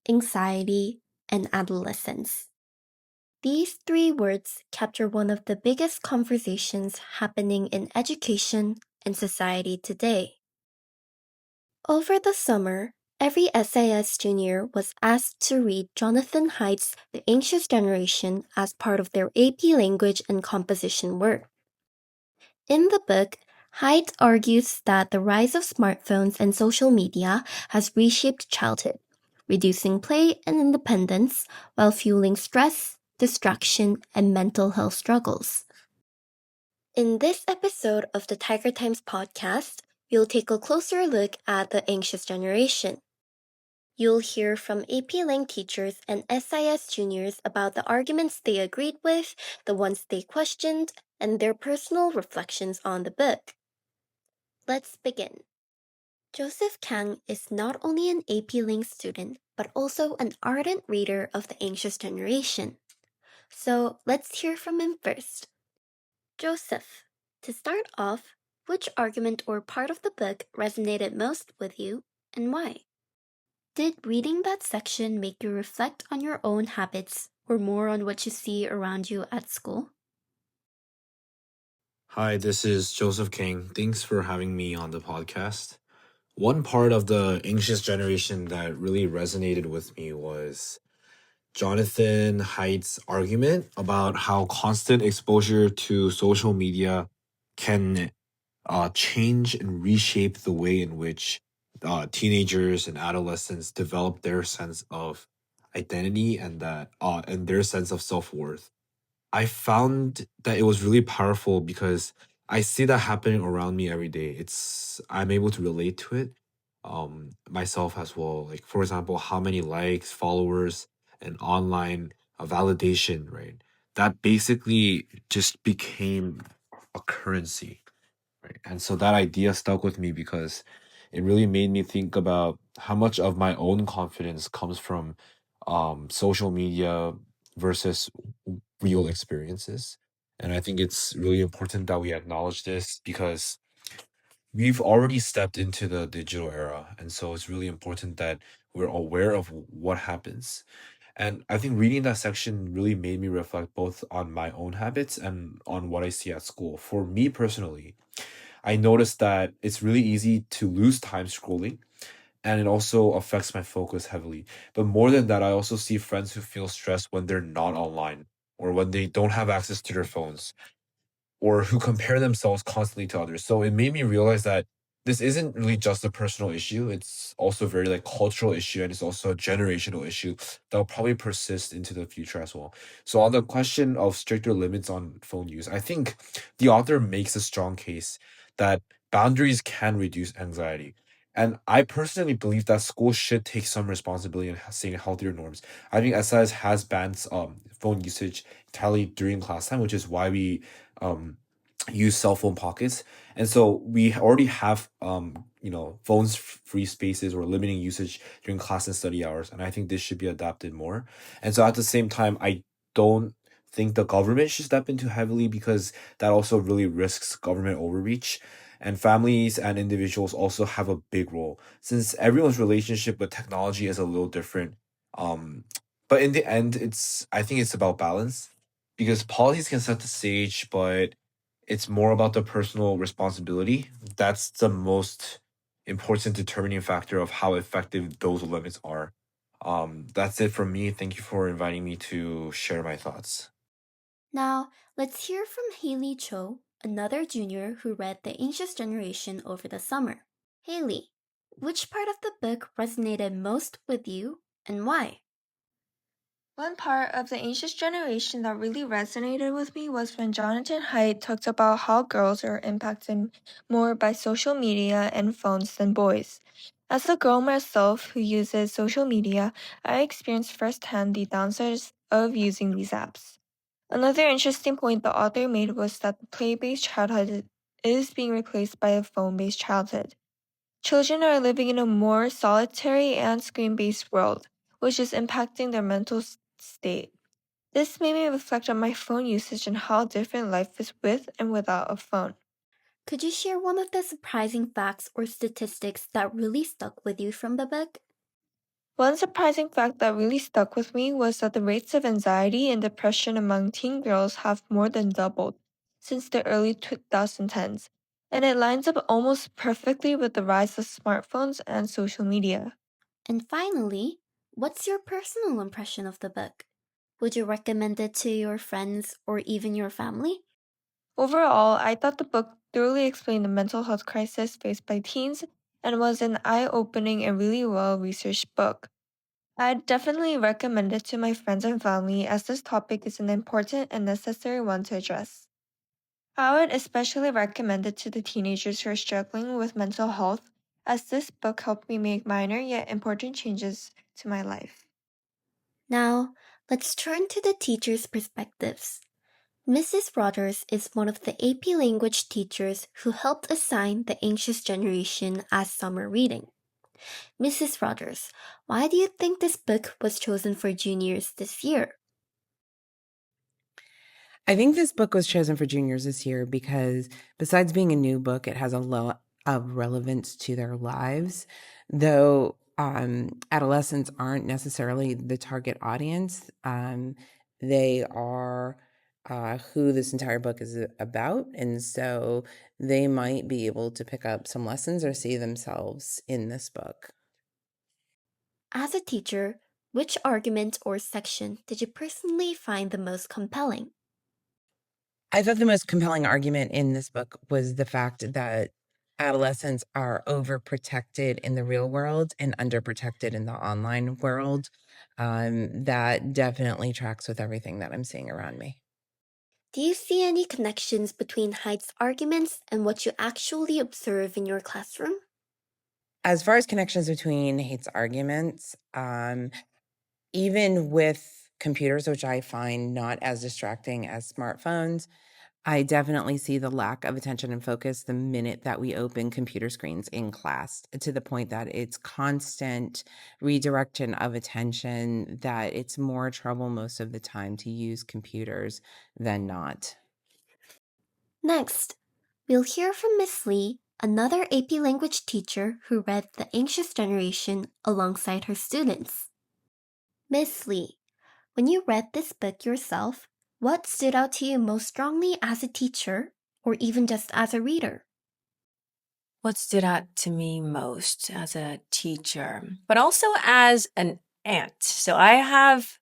anxiety, and adolescence. These three words capture one of the biggest conversations happening in education and society today. Over the summer, every SIS junior was asked to read Jonathan Haidt's The Anxious Generation as part of their AP language and composition work. In the book, Haidt argues that the rise of smartphones and social media has reshaped childhood, reducing play and independence while fueling stress, distraction, and mental health struggles. In this episode of the Tiger Times podcast, we'll take a closer look at the anxious generation. You'll hear from AP Lang teachers and SIS juniors about the arguments they agreed with, the ones they questioned, and their personal reflections on the book. Let's begin. Joseph Kang is not only an AP Lang student, but also an ardent reader of the anxious generation. So let's hear from him first. Joseph, to start off, which argument or part of the book resonated most with you, and why? Did reading that section make you reflect on your own habits or more on what you see around you at school? Hi, this is Joseph King. Thanks for having me on the podcast. One part of the anxious generation that really resonated with me was Jonathan Haidt's argument about how constant exposure to social media can change and reshape the way in which teenagers and adolescents develop their sense of identity and their sense of self-worth. I found that it was really powerful because I see that happening around me every day. I'm able to relate to it myself as well. Like for example, how many likes, followers, and online validation, right? That basically just became a currency, right? And so that idea stuck with me because it really made me think about how much of my own confidence comes from social media versus real experiences. And I think it's really important that we acknowledge this because we've already stepped into the digital era. And so it's really important that we're aware of what happens. And I think reading that section really made me reflect both on my own habits and on what I see at school. For me personally, I noticed that it's really easy to lose time scrolling and it also affects my focus heavily. But more than that, I also see friends who feel stressed when they're not online or when they don't have access to their phones or who compare themselves constantly to others. So it made me realize that this isn't really just a personal issue. It's also a very like cultural issue and it's also a generational issue that will probably persist into the future as well. So on the question of stricter limits on phone use, I think the author makes a strong case that boundaries can reduce anxiety. And I personally believe that schools should take some responsibility in setting healthier norms. I think SIS has banned phone usage entirely during class time, which is why we um use cell phone pockets. And so we already have phones free spaces or limiting usage during class and study hours, and I think this should be adapted more. And so at the same time, I don't think the government should step in too heavily because that also really risks government overreach. And families and individuals also have a big role since everyone's relationship with technology is a little different. um but in the end, I think it's about balance because policies can set the stage, but it's more about the personal responsibility. That's the most important determining factor of how effective those limits are. That's it from me. Thank you for inviting me to share my thoughts. Now, let's hear from Haley Cho, another junior who read The Anxious Generation over the summer. Haley, which part of the book resonated most with you and why? One part of the anxious generation that really resonated with me was when Jonathan Haidt talked about how girls are impacted more by social media and phones than boys. As a girl myself who uses social media, I experienced firsthand the downsides of using these apps. Another interesting point the author made was that the play based childhood is being replaced by a phone based childhood. Children are living in a more solitary and screen based world, which is impacting their mental state. This made me reflect on my phone usage and how different life is with and without a phone. Could you share one of the surprising facts or statistics that really stuck with you from the book? One surprising fact that really stuck with me was that the rates of anxiety and depression among teen girls have more than doubled since the early 2010s, and it lines up almost perfectly with the rise of smartphones and social media. And finally, what's your personal impression of the book? Would you recommend it to your friends or even your family? Overall, I thought the book thoroughly explained the mental health crisis faced by teens and was an eye opening and really well researched book. I'd definitely recommend it to my friends and family as this topic is an important and necessary one to address. I would especially recommend it to the teenagers who are struggling with mental health, as this book helped me make minor yet important changes to my life. Now, let's turn to the teachers' perspectives. Mrs. Rogers is one of the AP language teachers who helped assign The Anxious Generation as summer reading. Mrs. Rogers, why do you think this book was chosen for juniors this year? I think this book was chosen for juniors this year because besides being a new book, it has a lot of relevance to their lives. Though adolescents aren't necessarily the target audience, they are who this entire book is about. And so they might be able to pick up some lessons or see themselves in this book. As a teacher, which argument or section did you personally find the most compelling? I thought the most compelling argument in this book was the fact that adolescents are overprotected in the real world and underprotected in the online world. That definitely tracks with everything that I'm seeing around me. Do you see any connections between Hyde's arguments and what you actually observe in your classroom? As far as connections between Hate's arguments, even with computers, which I find not as distracting as smartphones, I definitely see the lack of attention and focus the minute that we open computer screens in class, to the point that it's constant redirection of attention, that it's more trouble most of the time to use computers than not. Next, we'll hear from Miss Lee, another AP language teacher who read The Anxious Generation alongside her students. Miss Lee, when you read this book yourself, what stood out to you most strongly as a teacher or even just as a reader? What stood out to me most as a teacher, but also as an aunt. So I have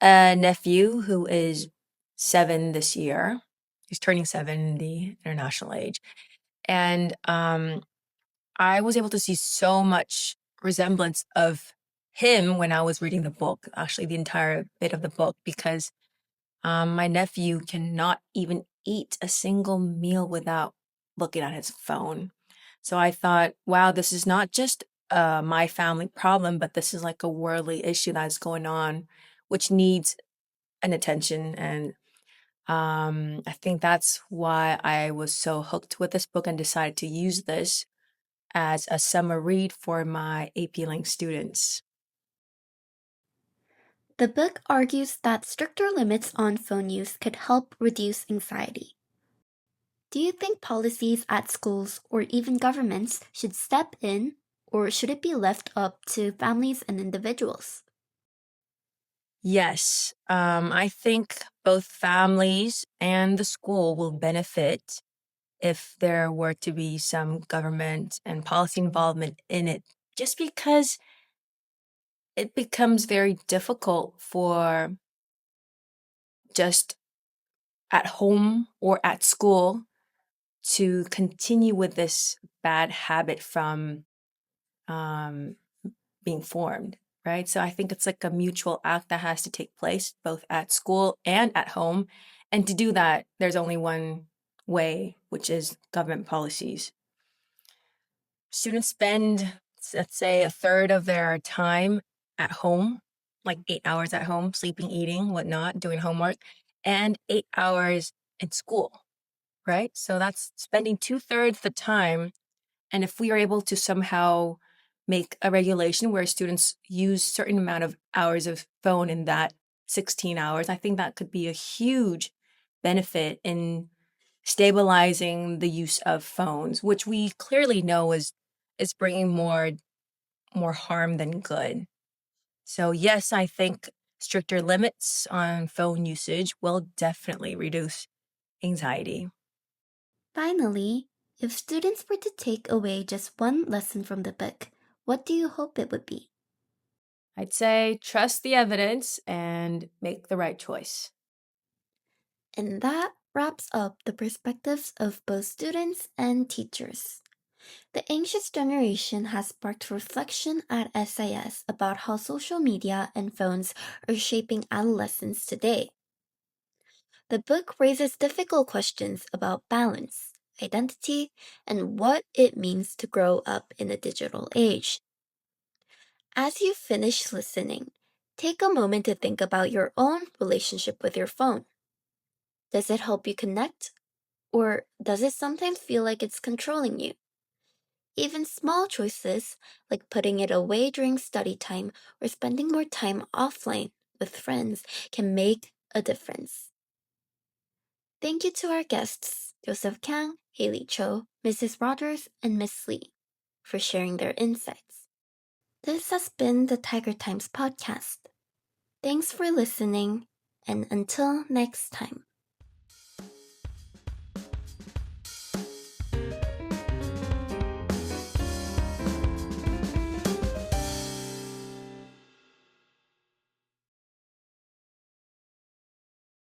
a nephew who is 7 this year. He's turning 7, the international age. And I was able to see so much resemblance of him when I was reading the book, actually, the entire bit of the book, because my nephew cannot even eat a single meal without looking at his phone. So I thought, wow, this is not just my family problem, but this is like a worldly issue that's going on, which needs an attention. And I think that's why I was so hooked with this book and decided to use this as a summer read for my AP Link students. The book argues that stricter limits on phone use could help reduce anxiety. Do you think policies at schools or even governments should step in, or should it be left up to families and individuals? Yes, I think both families and the school will benefit if there were to be some government and policy involvement in it, just because it becomes very difficult for just at home or at school to continue with this bad habit from um, being formed, right? So I think it's like a mutual act that has to take place both at school and at home. And to do that, there's only one way, which is government policies. Students spend, let's say, a third of their time at home, like 8 hours at home, sleeping, eating, whatnot, doing homework, and 8 hours in school, right? So that's spending two-thirds the time. And if we are able to somehow make a regulation where students use certain amount of hours of phone in that 16 hours, I think that could be a huge benefit in stabilizing the use of phones, which we clearly know is bringing more harm than good. So, yes, I think stricter limits on phone usage will definitely reduce anxiety. Finally, if students were to take away just one lesson from the book, what do you hope it would be? I'd say trust the evidence and make the right choice. And that wraps up the perspectives of both students and teachers. The anxious generation has sparked reflection at SIS about how social media and phones are shaping adolescence today. The book raises difficult questions about balance, identity, and what it means to grow up in a digital age. As you finish listening, take a moment to think about your own relationship with your phone. Does it help you connect? Or does it sometimes feel like it's controlling you? Even small choices, like putting it away during study time or spending more time offline with friends, can make a difference. Thank you to our guests, Joseph Kang, Haley Cho, Mrs. Rogers, and Miss Lee, for sharing their insights. This has been the Tiger Times podcast. Thanks for listening, and until next time.